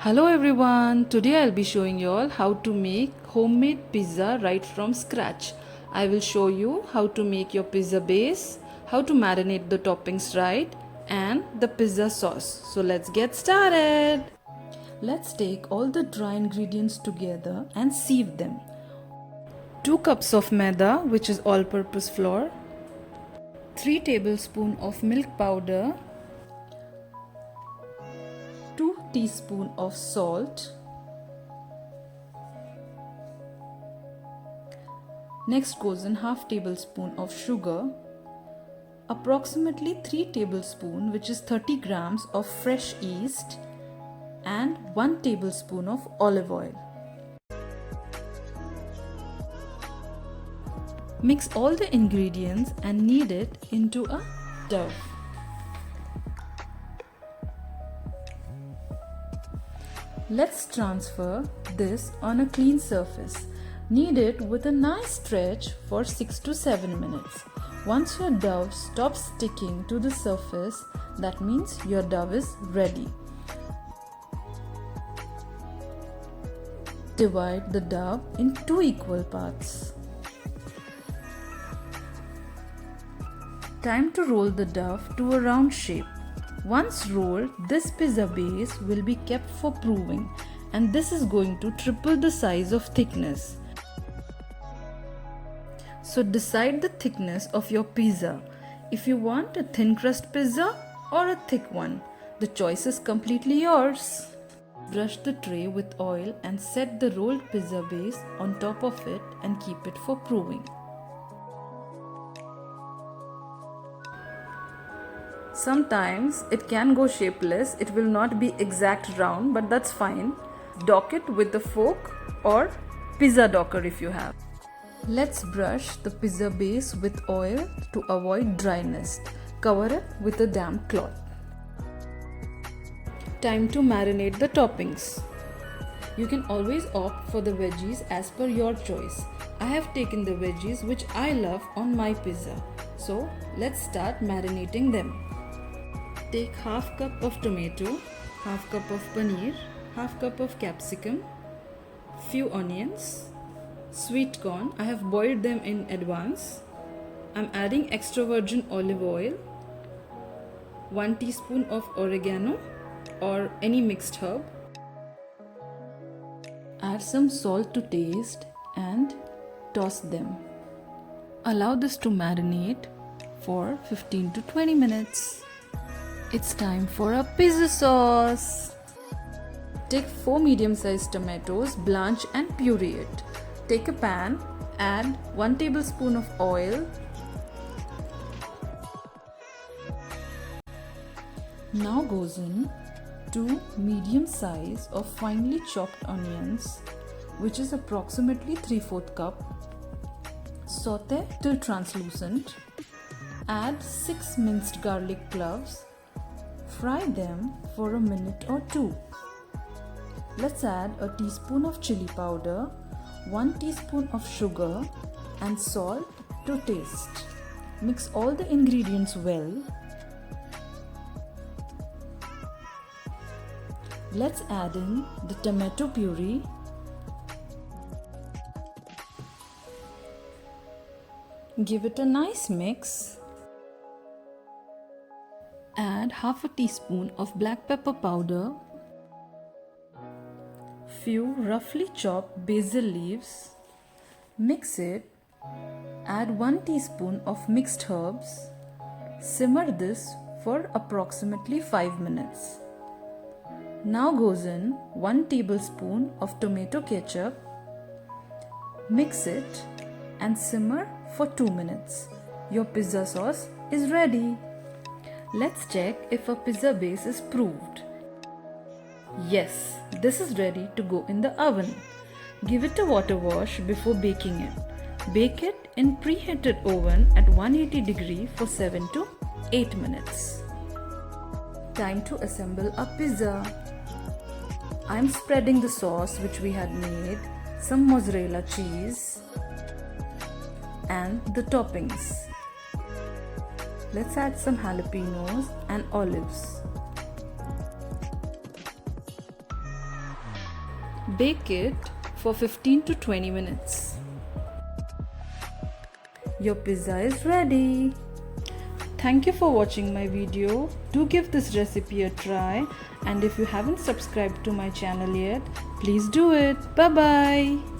Hello everyone, today I'll be showing you all how to make homemade pizza right from scratch. I will show you how to make your pizza base, how to marinate the toppings right, and the pizza sauce. So let's get started. Let's take all the dry ingredients together and sieve them. 2 cups of maida, which is all-purpose flour, 3 tablespoons of milk powder, 2 teaspoons of salt. Next goes in half tablespoon of sugar, approximately 3 tablespoons, which is 30 grams of fresh yeast, and 1 tablespoon of olive oil. Mix all the ingredients and knead it into a dough. Let's transfer this on a clean surface. Knead it with a nice stretch for 6 to 7 minutes. Once your dough stops sticking to the surface, that means your dough is ready. Divide the dough in 2 equal parts. Time to roll the dough to a round shape. Once rolled, this pizza base will be kept for proving, and this is going to triple the size of thickness. So decide the thickness of your pizza. If you want a thin crust pizza or a thick one, the choice is completely yours. Brush the tray with oil and set the rolled pizza base on top of it and keep it for proving. Sometimes it can go shapeless, it will not be exact round, but that's fine. Dock it with a fork or pizza docker if you have. Let's brush the pizza base with oil to avoid dryness. Cover it with a damp cloth. Time to marinate the toppings. You can always opt for the veggies as per your choice. I have taken the veggies which I love on my pizza. So let's start marinating them. Take half cup of tomato, half cup of paneer, half cup of capsicum, few onions, sweet corn. I have boiled them in advance. I'm adding extra virgin olive oil, 1 teaspoon of oregano or any mixed herb. Add some salt to taste and toss them. Allow this to marinate for 15 to 20 minutes. It's time for a pizza sauce. Take 4 medium-sized tomatoes, blanch and puree it. Take a pan, add 1 tablespoon of oil. Now goes in 2 medium size of finely chopped onions, which is approximately 3/4 cup. Saute till translucent. Add 6 minced garlic cloves. Fry them for a minute or 2. Let's add a teaspoon of chili powder, 1 teaspoon of sugar and salt to taste. Mix all the ingredients well. Let's add in the tomato puree, give it a nice mix. Add half a teaspoon of black pepper powder, few roughly chopped basil leaves. Mix it. Add 1 teaspoon of mixed herbs. Simmer this for approximately 5 minutes. Now goes in 1 tablespoon of tomato ketchup. Mix it and simmer for 2 minutes. Your pizza sauce is ready. Let's check if a pizza base is proved. Yes, this is ready to go in the oven. Give it a water wash before baking it. Bake it in preheated oven at 180 degrees for 7 to 8 minutes. Time to assemble a pizza. I'm spreading the sauce which we had made, some mozzarella cheese and the toppings. Let's add some jalapenos and olives. Bake it for 15 to 20 minutes. Your pizza is ready. Thank you for watching my video. Do give this recipe a try, and if you haven't subscribed to my channel yet, please do it. Bye bye.